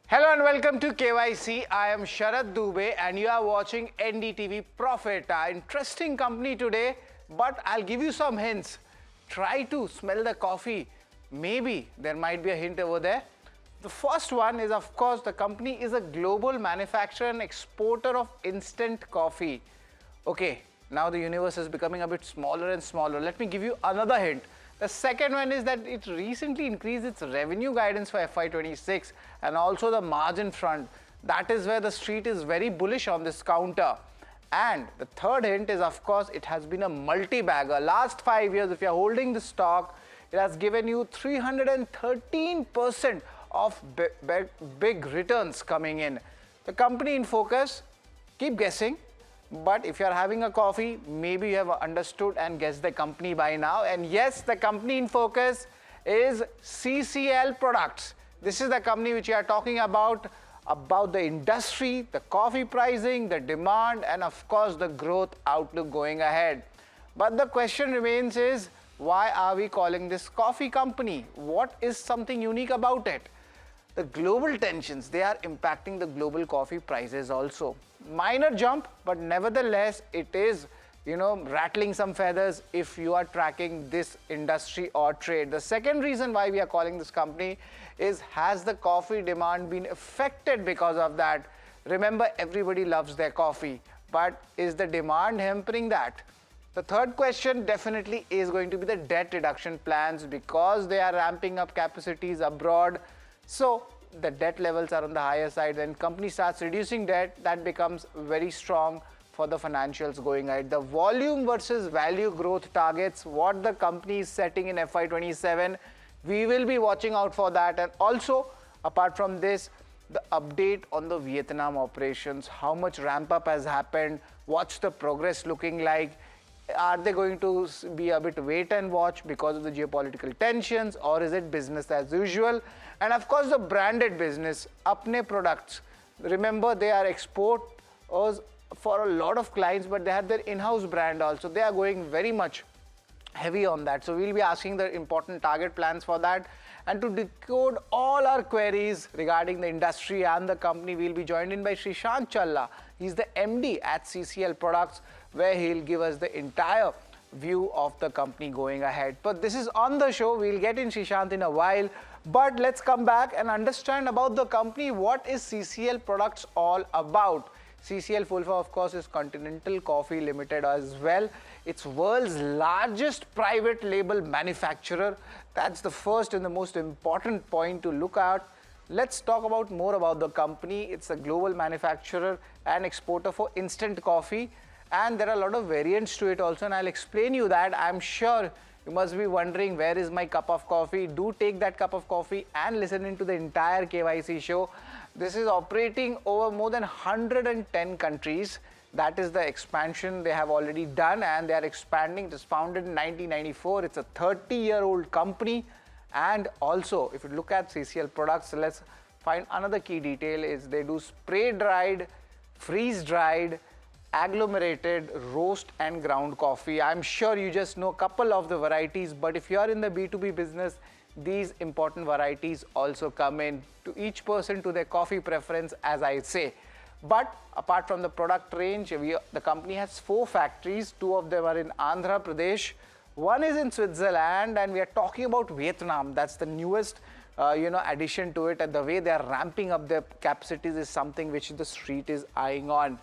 Hello and welcome to KYC. I am Sharad Dubey and you are watching NDTV Profit. Interesting company today, but I'll give you some hints. Try to smell the coffee. Maybe there might be a hint over there. The first one is, of course, the company is a global manufacturer and exporter of instant coffee. Okay, now the universe is becoming a bit smaller and smaller. Let me give you another hint. The second one is that it recently increased its revenue guidance for FY26 and also the margin front. That is where the street is very bullish on this counter. And the third hint is, of course, it has been a multi-bagger. Last 5 years, if you're holding the stock, it has given you 313% of big returns coming in. The company in focus, keep guessing. But if you're having a coffee, maybe you have understood and guessed the company by now. And yes, the company in focus is CCL Products. This is the company which we are talking about the industry, the coffee pricing, the demand, and of course the growth outlook going ahead. But the question remains is, why are we calling this coffee company? What is something unique about it? The global tensions, they are impacting the global coffee prices also. Minor jump, but nevertheless, it is, rattling some feathers if you are tracking this industry or trade. The second reason why we are calling this company is, has the coffee demand been affected because of that? Remember, everybody loves their coffee, but is the demand hampering that? The third question definitely is going to be the debt reduction plans because they are ramping up capacities abroad. So the debt levels are on the higher side. When company starts reducing debt, that becomes very strong for the financials going ahead. The volume versus value growth targets, what the company is setting in FY27, we will be watching out for that. And also, apart from this, the update on the Vietnam operations, how much ramp up has happened, what's the progress looking like. Are they going to be a bit wait and watch because of the geopolitical tensions, or is it business as usual? And of course, the branded business, Apne products. Remember, they are exporters for a lot of clients, but they have their in-house brand also. They are going very much heavy on that. So we'll be asking the important target plans for that. And to decode all our queries regarding the industry and the company, we'll be joined in by Srishant Challa. He's the MD at CCL Products, where he'll give us the entire view of the company going ahead. But this is on the show. We'll get in Srishant in a while. But let's come back and understand about the company. What is CCL Products all about? CCL full form, of course, is Continental Coffee Limited as well. It's world's largest private label manufacturer. That's the first and the most important point to look at. Let's talk about more about the company. It's a global manufacturer and exporter for instant coffee. And there are a lot of variants to it also, and I'll explain you that. I'm sure you must be wondering, where is my cup of coffee? Do take that cup of coffee and listen into the entire KYC show. This is operating over more than 110 countries. That is the expansion they have already done, and they are expanding. It was founded in 1994. It's a 30-year-old company. And also, if you look at CCL Products, let's find another key detail is they do spray-dried, freeze-dried, agglomerated, roast and ground coffee. I'm sure you just know a couple of the varieties, but if you are in the B2B business, these important varieties also come in, to each person to their coffee preference, as I say. But apart from the product range, the company has 4 factories. 2 of them are in Andhra Pradesh. One is in Switzerland, and we are talking about Vietnam. That's the newest addition to it, and the way they are ramping up their capacities is something which the street is eyeing on.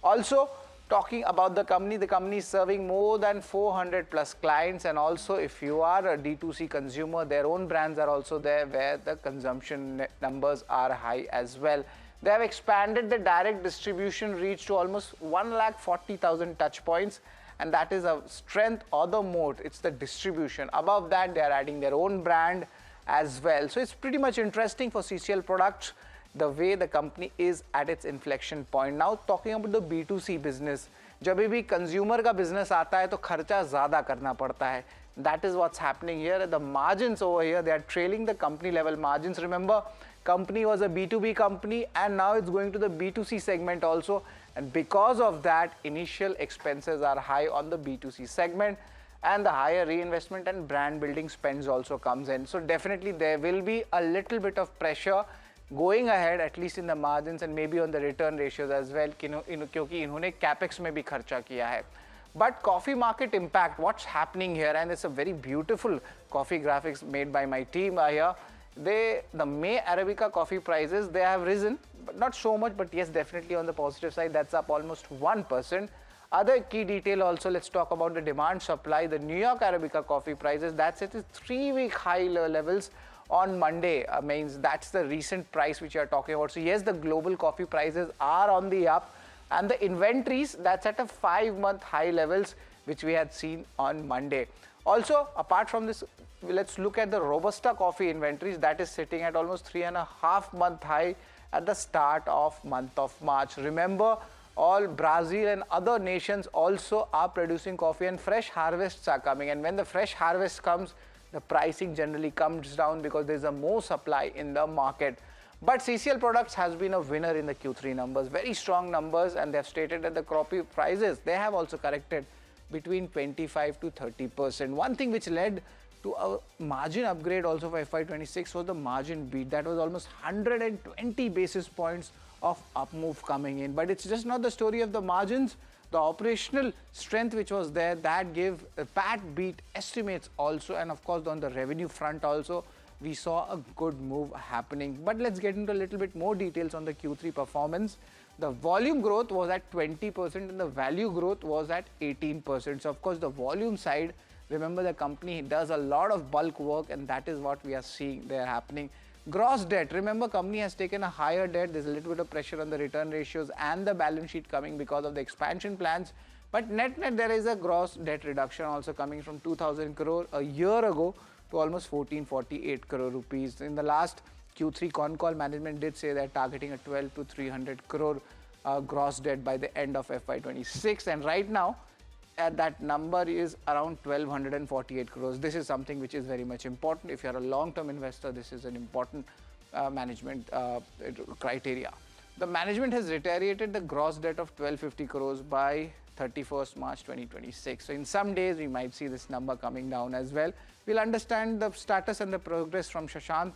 Also, talking about the company is serving more than 400 plus clients, and also if you are a D2C consumer, their own brands are also there where the consumption numbers are high as well. They have expanded the direct distribution reach to almost 140,000 touch points, and that is a strength or the moat. It's the distribution. Above that, they are adding their own brand as well. So it's pretty much interesting for CCL Products, the way the company is at its inflection point. Now talking about the B2C business, जब भी consumer का business आता है तो खर्चा ज़्यादा करना पड़ता है. That is what's happening here. The margins over here, they are trailing the company level margins. Remember, company was a B2B company and now it's going to the B2C segment also. And because of that, initial expenses are high on the B2C segment, and the higher reinvestment and brand building spends also comes in. So definitely there will be a little bit of pressure going ahead, at least in the margins and maybe on the return ratios as well, क्योंकि इन्होंने capex में भी खर्चा किया है. But coffee market impact, what's happening here, and it's a very beautiful coffee graphics made by my team here. The May Arabica coffee prices, they have risen, but not so much, but yes, definitely on the positive side, that's up almost 1%. Other key detail also, let's talk about the demand supply. The New York Arabica coffee prices, that's at its 3-week high levels on Monday. Means that's the recent price which you are talking about. So yes, the global coffee prices are on the up, and the inventories, that's at a 5-month high levels which we had seen on Monday. Also, apart from this, let's look at the Robusta coffee inventories. That is sitting at almost 3.5-month high at the start of month of March. Remember, all Brazil and other nations also are producing coffee, and fresh harvests are coming. And when the fresh harvest comes, the pricing generally comes down because there's a more supply in the market. But CCL Products has been a winner in the Q3 numbers, very strong numbers, and they have stated that the coffee prices, they have also corrected between 25 to 30%. One thing which led to a margin upgrade also for FY26 was the margin beat. That was almost 120 basis points of up move coming in. But it's just not the story of the margins. The operational strength which was there, that gave PAT beat estimates also, and of course on the revenue front also, we saw a good move happening. But let's get into a little bit more details on the Q3 performance. The volume growth was at 20% and the value growth was at 18%. So of course the volume side, remember the company does a lot of bulk work, and that is what we are seeing there happening. Gross debt, remember company has taken a higher debt. There's a little bit of pressure on the return ratios and the balance sheet coming because of the expansion plans. But net there is a gross debt reduction also coming from 2,000 crore a year ago to almost 1448 crore rupees. In the last Q3 con call, management did say they're targeting a 12 to 300 crore gross debt by the end of FY26, and right now that number is around 1248 crores. This is something which is very much important. If you're a long-term investor, this is an important management criteria. The management has reiterated the gross debt of 1250 crores by 31st March 2026. So in some days, we might see this number coming down as well. We'll understand the status and the progress from Srishant,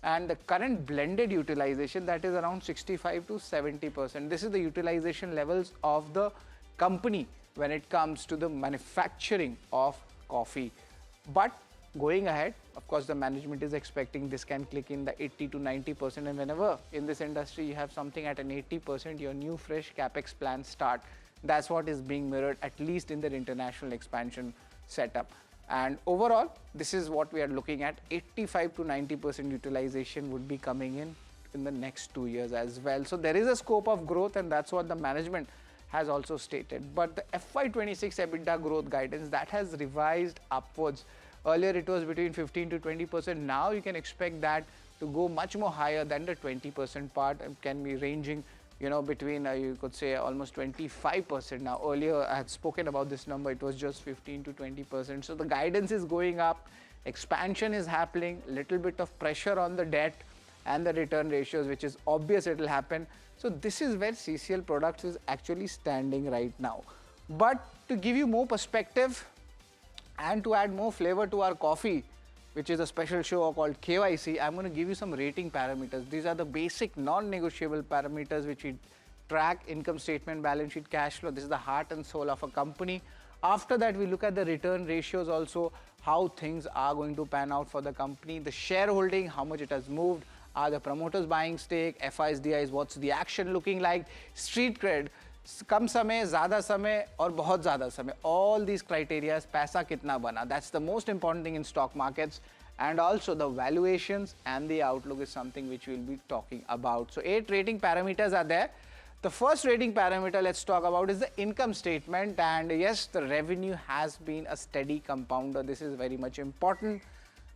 and the current blended utilization, that is around 65 to 70%. This is the utilization levels of the company when it comes to the manufacturing of coffee. But going ahead, of course, the management is expecting this can click in the 80 to 90%, and whenever in this industry you have something at an 80%, your new fresh capex plans start. That's what is being mirrored, at least in their international expansion setup. And overall, this is what we are looking at. 85 to 90% utilization would be coming in the next 2 years as well. So there is a scope of growth, and that's what the management has also stated. But the FY26 EBITDA growth guidance, that has revised upwards. Earlier it was between 15 to 20%. Now you can expect that to go much more higher than the 20% part, and can be ranging, between you could say almost 25% now. Earlier I had spoken about this number, it was just 15 to 20%. So the guidance is going up, expansion is happening, little bit of pressure on the debt and the return ratios, which is obvious it will happen. So this is where CCL Products is actually standing right now. But to give you more perspective and to add more flavor to our coffee, which is a special show called KYC, I'm going to give you some rating parameters. These are the basic non-negotiable parameters which we track: income statement, balance sheet, cash flow. This is the heart and soul of a company. After that, we look at the return ratios also, how things are going to pan out for the company. The shareholding, how much it has moved. Are the promoters buying stake? FIs, DIs, what's the action looking like? Street cred, कम समय, ज़्यादा समय और बहुत ज़्यादा समय. All these criteria, पैसा कितना बना. That's the most important thing in stock markets. And also the valuations and the outlook is something which we'll be talking about. So 8 rating parameters are there. The first rating parameter let's talk about is the income statement. And yes, the revenue has been a steady compounder. This is very much important.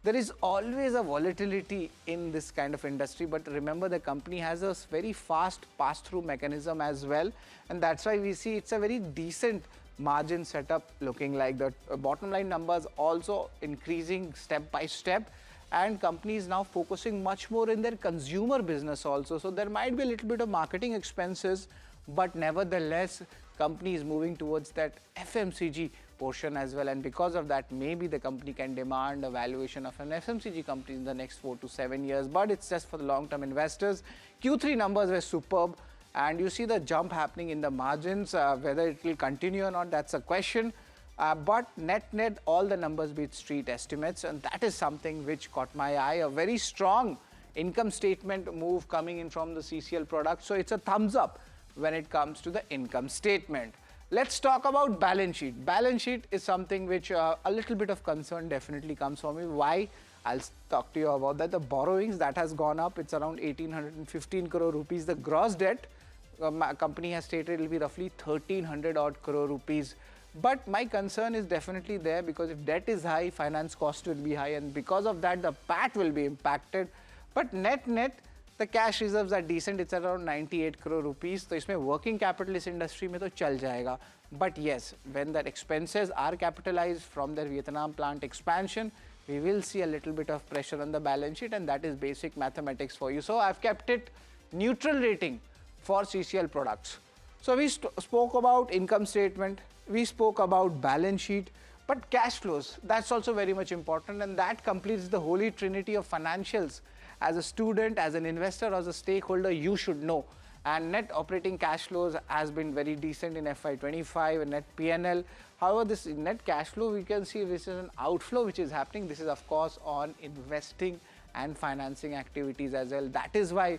There is always a volatility in this kind of industry, but remember the company has a very fast pass-through mechanism as well, and that's why we see it's a very decent margin setup looking like. The bottom line numbers also increasing step by step, and companies now focusing much more in their consumer business also. So there might be a little bit of marketing expenses, but nevertheless company is moving towards that FMCG portion as well, and because of that maybe the company can demand a valuation of an FMCG company in the next 4 to 7 years, but it's just for the long-term investors. Q3 numbers were superb, and you see the jump happening in the margins. Whether it will continue or not, that's a question. But net all the numbers beat street estimates, and that is something which caught my eye. A very strong income statement move coming in from the CCL product, so it's a thumbs up when it comes to the income statement. Let's talk about balance sheet. Balance sheet is something which a little bit of concern definitely comes for me. Why? I'll talk to you about that. The borrowings, that has gone up. It's around 1815 crore rupees. The gross debt, company has stated, it will be roughly 1300 odd crore rupees. But my concern is definitely there, because if debt is high, finance cost will be high, and because of that the PAT will be impacted. But net the cash reserves are decent. It's around 98 crore rupees. So इसमें working capital इस industry में तो चल जाएगा. But yes, when that expenses are capitalized from their Vietnam plant expansion, we will see a little bit of pressure on the balance sheet, and that is basic mathematics for you. So I've kept it neutral rating for CCL products. So we spoke about income statement, we spoke about balance sheet, but cash flows, that's also very much important, and that completes the holy trinity of financials. As a student, as an investor, as a stakeholder, you should know. And net operating cash flows has been very decent in FY25, net PNL. However, this net cash flow, we can see this is an outflow which is happening. This is of course on investing and financing activities as well. That is why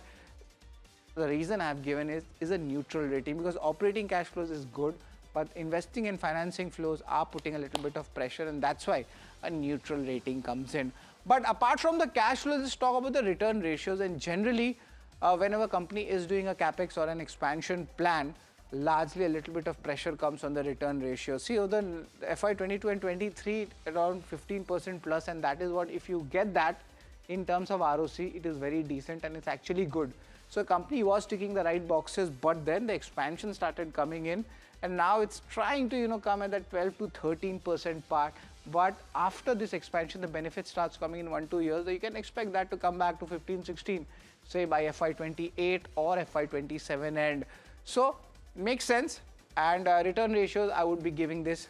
the reason I have given is a neutral rating, because operating cash flows is good, but investing and financing flows are putting a little bit of pressure, and that's why a neutral rating comes in. But apart from the cash flows, let's talk about the return ratios. And generally, whenever a company is doing a capex or an expansion plan, largely a little bit of pressure comes on the return ratio. See, over the FY22 and 23, around 15% plus, and that is what, if you get that in terms of ROC, it is very decent and it's actually good. So a company was ticking the right boxes, but then the expansion started coming in, and now it's trying to come at that 12 to 13% part. But after this expansion, the benefit starts coming in 1-2 years. So you can expect that to come back to 15-16, say by FY28 or FY27 end. So makes sense. And return ratios, I would be giving this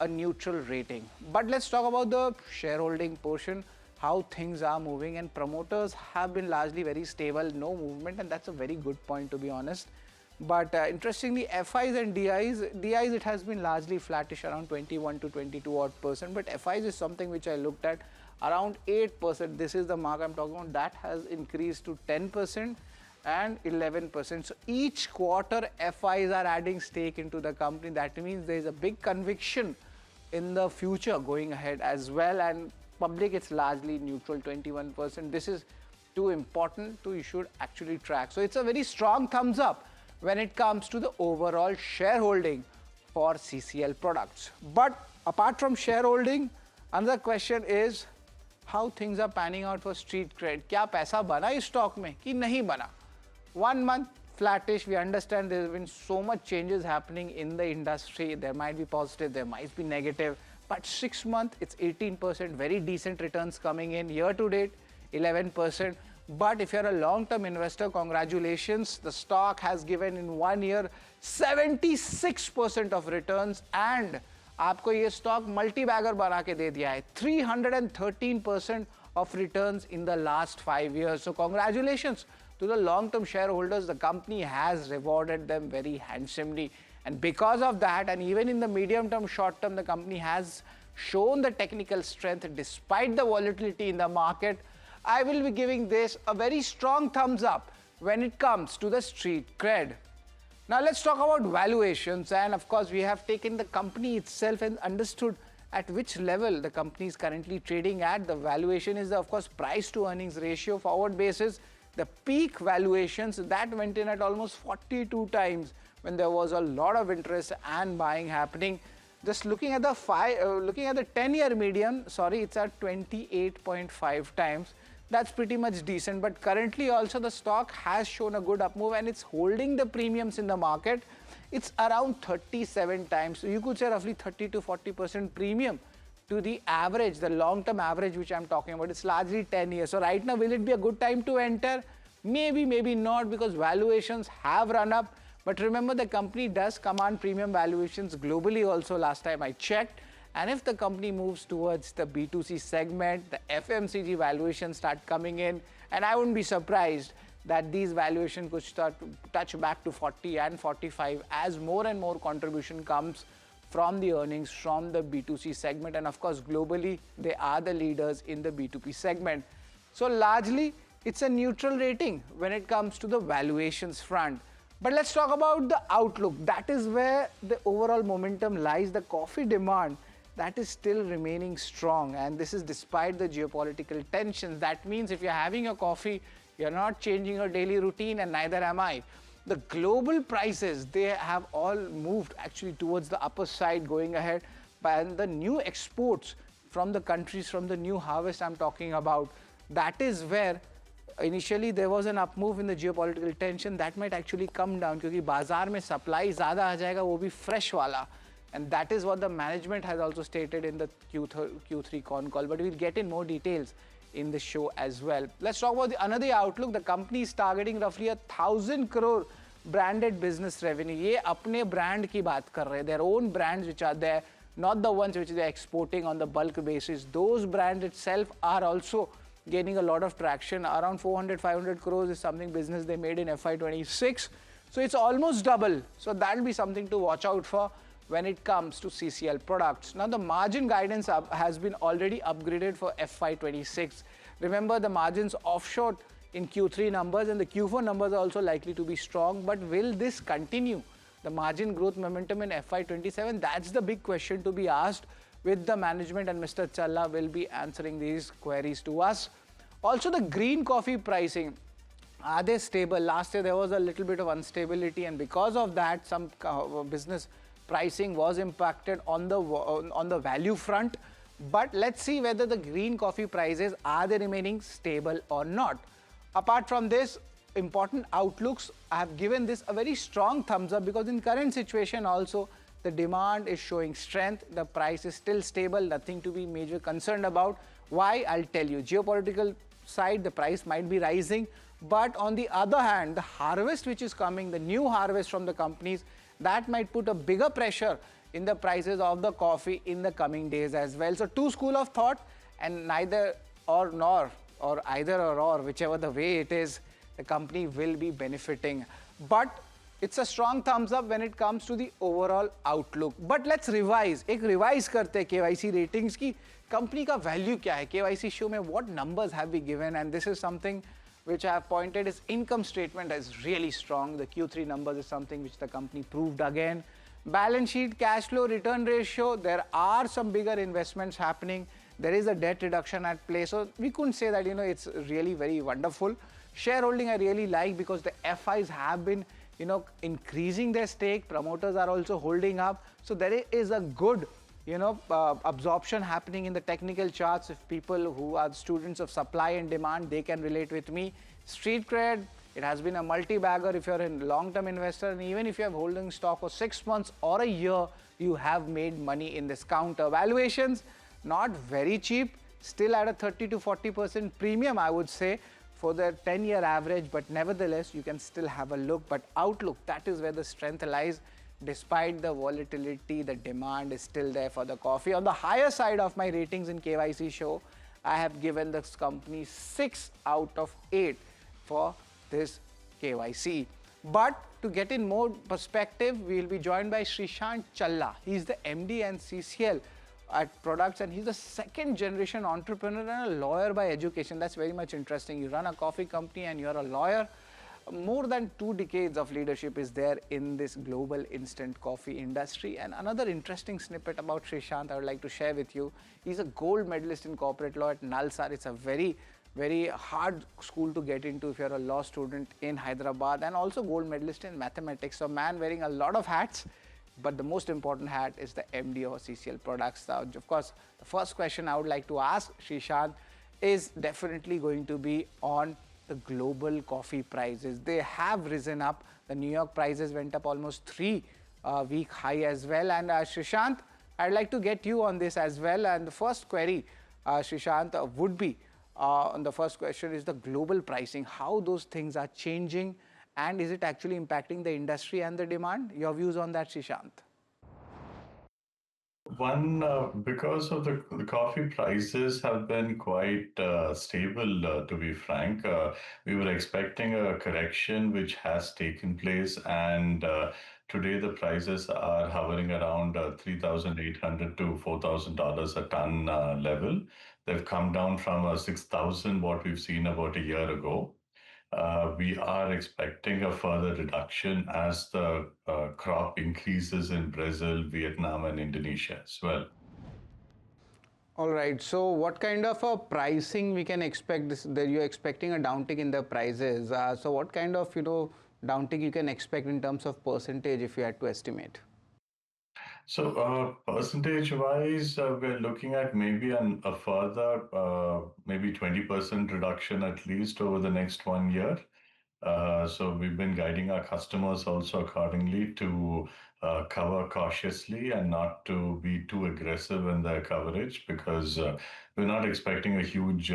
a neutral rating. But let's talk about the shareholding portion, how things are moving, and promoters have been largely very stable, no movement, and that's a very good point, to be honest. But interestingly, FIs and DIs, it has been largely flattish, around 21 to 22 odd percent, but FIs is something which I looked at around 8%. This is the mark I'm talking about. That has increased to 10% and 11%. So each quarter FIs are adding stake into the company. That means there is a big conviction in the future going ahead as well, and public, it's largely neutral, 21%. This is too important to, you should actually track. So it's a very strong thumbs up when it comes to the overall shareholding for CCL products. But apart from shareholding, another question is how things are panning out for street cred. क्या पैसा बना इस stock में कि नहीं बना? 1 month flattish. We understand there have been so much changes happening in the industry. There might be positive, there might be negative. But 6 months, it's 18%, very decent returns coming in. Year to date, 11%. But if you're a long-term investor, congratulations. The stock has given in 1 year 76% of returns, and आपको ये stock multi-bagger बना के दे दिया है. 313% of returns in the last 5 years. So congratulations to the long-term shareholders. The company has rewarded them very handsomely. And because of that, and even in the medium term, short term, the company has shown the technical strength despite the volatility in the market. I will be giving this a very strong thumbs up when it comes to the street cred. Now let's talk about valuations, and of course we have taken the company itself and understood at which level the company is currently trading at. The valuation is of course price to earnings ratio forward basis. The peak valuations that went in at almost 42 times when there was a lot of interest and buying happening. Just looking at the 10-year median, it's at 28.5 times. That's pretty much decent, but currently also the stock has shown a good up move and it's holding the premiums in the market. It's around 37 times. So you could say roughly 30 to 40% premium to the average, the long-term average which I'm talking about. It's largely 10 years. So right now, will it be a good time to enter? Maybe, maybe not, because valuations have run up. But remember, the company does command premium valuations globally also last time I checked. And if the company moves towards the B2C segment, the FMCG valuations start coming in, and I wouldn't be surprised that these valuations could start to touch back to 40 and 45 as more and more contribution comes from the earnings from the B2C segment. And of course, globally, they are the leaders in the B2B segment. So largely, it's a neutral rating when it comes to the valuations front. But let's talk about the outlook. That is where the overall momentum lies. The coffee demand, that is still remaining strong, and this is despite the geopolitical tensions. That means if you're having a coffee, you're not changing your daily routine, and neither am I. The global prices, they have all moved actually towards the upper side going ahead. And the new exports from the countries, from the new harvest I'm talking about, that is where initially there was an up move in the geopolitical tension. That might actually come down because bazaar mein supply zyada aa jayega, wo bhi fresh wala. And that is what the management has also stated in the Q3 con call. But we'll get in more details in the show as well. Let's talk about another outlook. The company is targeting roughly 1,000 crore branded business revenue. Ye apne brand ki baat kar rahe, their own brands which are there, not the ones which they're exporting on the bulk basis. Those brands itself are also gaining a lot of traction. Around 400-500 crores is something business they made in FY26. So it's almost double. So that'll be something to watch out for when it comes to CCL Products. Now the margin guidance has been already upgraded for FY26. Remember, the margins offshot in Q3 numbers, and the Q4 numbers are also likely to be strong. But will this continue, the margin growth momentum in FY27? That's the big question to be asked with the management, and Mr. Challa will be answering these queries to us. Also, the green coffee pricing, are they stable? Last year there was a little bit of instability, and because of that some business pricing was impacted on the value front. But let's see whether the green coffee prices, are they remaining stable or not. Apart from this, important outlooks, I have given this a very strong thumbs up because in current situation also the demand is showing strength, the price is still stable, nothing to be major concerned about. Why? I'll tell you. Geopolitical side, the price might be rising, but on the other hand, the harvest which is coming, the new harvest from the companies, that might put a bigger pressure in the prices of the coffee in the coming days as well. So two school of thought, and neither or nor, or either or, whichever the way it is, the company will be benefiting. But it's a strong thumbs up when it comes to the overall outlook. But let's revise. एक revise करते हैं KYC ratings की company का value क्या है? KYC show में what numbers have we given? And this is something which I have pointed is income statement is really strong. The Q3 numbers is something which the company proved again. Balance sheet, cash flow, return ratio, there are some bigger investments happening. There is a debt reduction at play. So we couldn't say that, it's really very wonderful. Shareholding I really like because the FIs have been, increasing their stake. Promoters are also holding up. So there is a good, absorption happening in the technical charts. If people who are students of supply and demand, they can relate with me. Street cred, it has been a multi-bagger if you're a long-term investor, and even if you have holding stock for 6 months or a year, you have made money in this counter. Valuations, not very cheap, still at a 30 to 40% premium, I would say, for the 10-year average, but nevertheless, you can still have a look. But outlook, that is where the strength lies. Despite the volatility, the demand is still there for the coffee. On the higher side of my ratings in KYC show, I have given this company 6 out of 8 for this KYC. But to get in more perspective, we will be joined by Srishant Challa. He's the MD and CCL at Products, and he's a second generation entrepreneur and a lawyer by education. That's very much interesting. You run a coffee company and you're a lawyer. More than 2 decades of leadership is there in this global instant coffee industry. And another interesting snippet about Srishant I would like to share with you. He's a gold medalist in corporate law at Nalsar. It's a very, very hard school to get into if you're a law student in Hyderabad, and also gold medalist in mathematics. So man wearing a lot of hats, but the most important hat is the MD of CCL Products. Now, of course, the first question I would like to ask Srishant is definitely going to be on the global coffee prices. They have risen up. The New York prices went up almost 3-week high as well. And Srishant, I'd like to get you on this as well. And the first query, Srishant, would be, on the first question is the global pricing, how those things are changing, And is it actually impacting the industry and the demand? Your views on that, Srishant? One, because of the coffee prices have been quite stable, to be frank. We were expecting a correction which has taken place, and today the prices are hovering around 3,800 to $4,000 a ton level. They've come down from 6,000, what we've seen about a year ago. We are expecting a further reduction as the crop increases in Brazil, Vietnam, and Indonesia as well. All right. So, what kind of a pricing we can expect? This that you're expecting a downtick in the prices. So, what kind of downtick you can expect in terms of percentage if you had to estimate? So, percentage-wise, we're looking at maybe a further maybe 20% reduction at least over the next 1 year. So we've been guiding our customers also accordingly to cover cautiously and not to be too aggressive in their coverage because we're not expecting a huge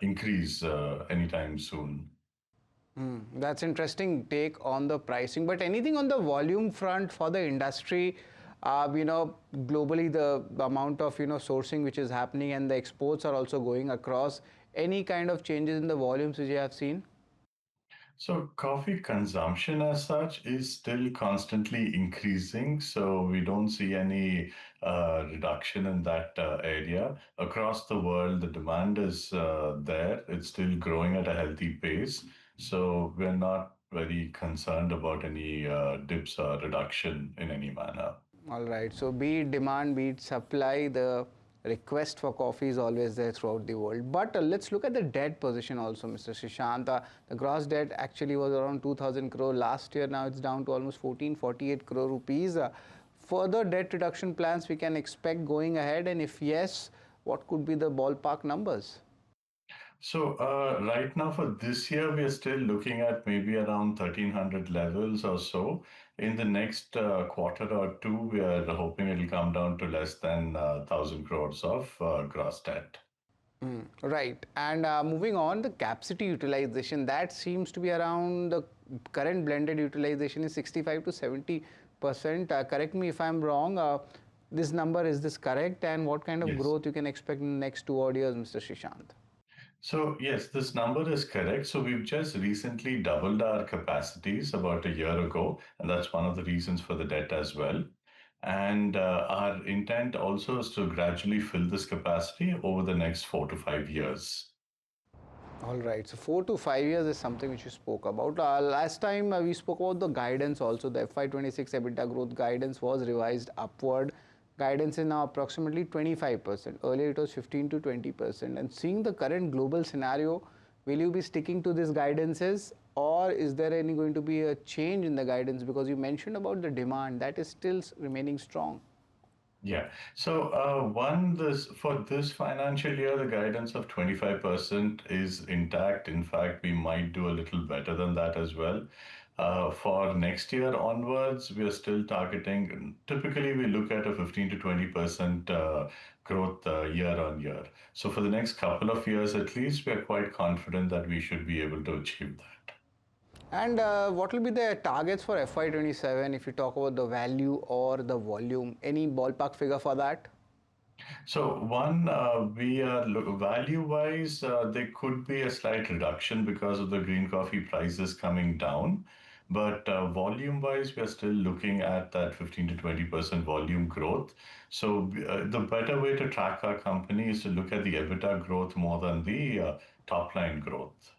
increase anytime soon. That's interesting take on the pricing. But anything on the volume front for the industry? Globally, the amount of sourcing which is happening and the exports are also going across. Any kind of changes in the volumes which you have seen? So coffee consumption as such is still constantly increasing. So we don't see any reduction in that area. Across the world, the demand is there. It's still growing at a healthy pace. So we're not very concerned about any dips or reduction in any manner. All right. So be it demand, be it supply, the request for coffee is always there throughout the world. But let's look at the debt position also, Mr. Srishant. The gross debt actually was around 2,000 crore last year. Now it's down to almost 1448 crore rupees. Further debt reduction plans we can expect going ahead, and if yes, what could be the ballpark numbers? So right now for this year, we are still looking at maybe around 1,300 levels or so. In the next quarter or two, we are hoping it'll come down to less than 1,000 crores of gross debt. Right. And moving on, the capacity utilization, that seems to be around the current blended utilization is 65 to 70%. Correct me if I'm wrong. This number, is this correct? And what kind of Yes. growth you can expect in the next 2 odd years, Mr. Srishant? So yes, this number is correct. So we've just recently doubled our capacities about a year ago, and that's one of the reasons for the debt as well. And our intent also is to gradually fill this capacity over the next 4 to 5 years. All right. So 4 to 5 years is something which you spoke about. Last time we spoke about the guidance also. The FY26 EBITDA growth guidance was revised upward. Guidance is now approximately 25%. Earlier it was 15 to 20%. And seeing the current global scenario, will you be sticking to these guidances, or is there any going to be a change in the guidance? Because you mentioned about the demand that is still remaining strong. Yeah. So, one, this for this financial year, the guidance of 25% is intact. In fact, we might do a little better than that as well. For next year onwards, we are still targeting, typically, we look at a 15 to 20% growth year on year. So, for the next couple of years at least, we are quite confident that we should be able to achieve that. And what will be the targets for FY27 if you talk about the value or the volume? Any ballpark figure for that? So one, we are value-wise, there could be a slight reduction because of the green coffee prices coming down. But volume-wise, we are still looking at that 15 to 20% volume growth. So the better way to track our company is to look at the EBITDA growth more than the top line growth.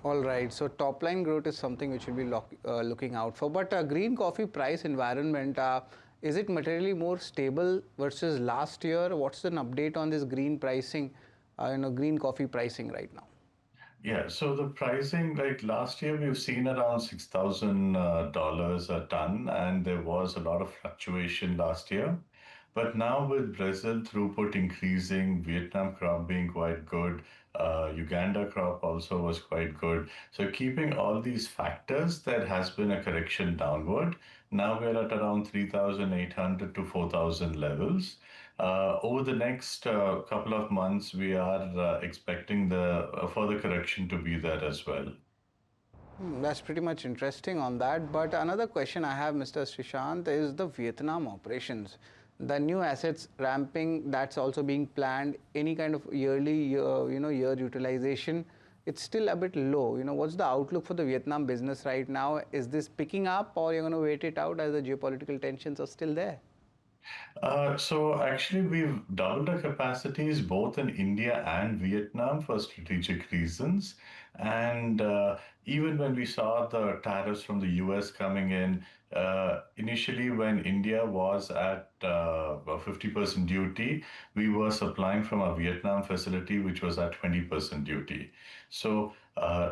All right, so top line growth is something which we'll be looking out for. But green coffee price environment, is it materially more stable versus last year? What's an update on this green pricing, green coffee pricing right now? Yeah, so the pricing, like last year, we've seen around $6,000 a ton, and there was a lot of fluctuation last year. But now with Brazil throughput increasing, Vietnam crop being quite good, Uganda crop also was quite good. So keeping all these factors, there has been a correction downward. Now we're at around 3,800 to 4,000 levels. Over the next couple of months, we are expecting the further correction to be there as well. That's pretty much interesting on that. But another question I have, Mr. Srishant, is the Vietnam operations. The new assets ramping that's also being planned, any kind of yearly, year utilization, it's still a bit low. What's the outlook for the Vietnam business right now? Is this picking up, or you're going to wait it out as the geopolitical tensions are still there? So actually, we've doubled our capacities both in India and Vietnam for strategic reasons. And even when we saw the tariffs from the US coming in, initially when India was at a 50% duty, we were supplying from our Vietnam facility, which was at 20% duty. So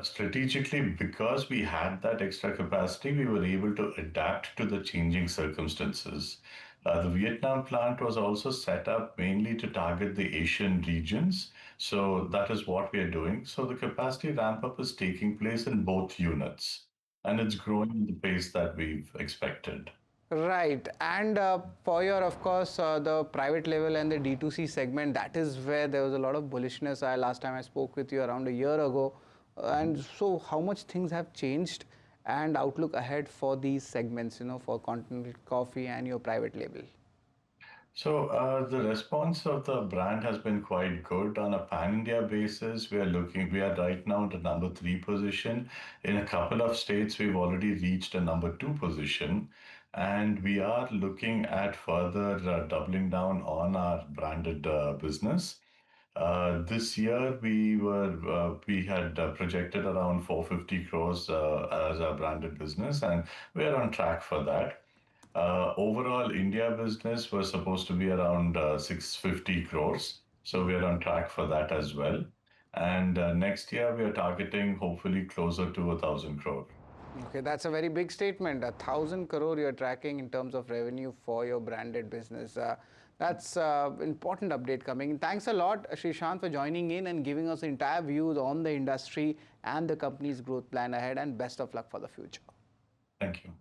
strategically, because we had that extra capacity, we were able to adapt to the changing circumstances. The Vietnam plant was also set up mainly to target the Asian regions. So that is what we are doing. So the capacity ramp up is taking place in both units, and it's growing at the pace that we've expected. Right. And for your, of course, the private level and the D2C segment, that is where there was a lot of bullishness. Last time I spoke with you around a year ago. And so, how much things have changed and outlook ahead for these segments, for Continental Coffee and your private label? So the response of the brand has been quite good on a pan-India basis. We are right now in the number three position. In a couple of states, we've already reached a number two position, and we are looking at further doubling down on our branded business. This year, we had projected around 450 crores as our branded business, and we are on track for that. Overall, India business was supposed to be around 650 crores. So we are on track for that as well. And next year, we are targeting hopefully closer to 1,000 crore. Okay, that's a very big statement. 1,000 crore you're tracking in terms of revenue for your branded business. That's important update coming. Thanks a lot, Srishant, for joining in and giving us entire views on the industry and the company's growth plan ahead. And best of luck for the future. Thank you.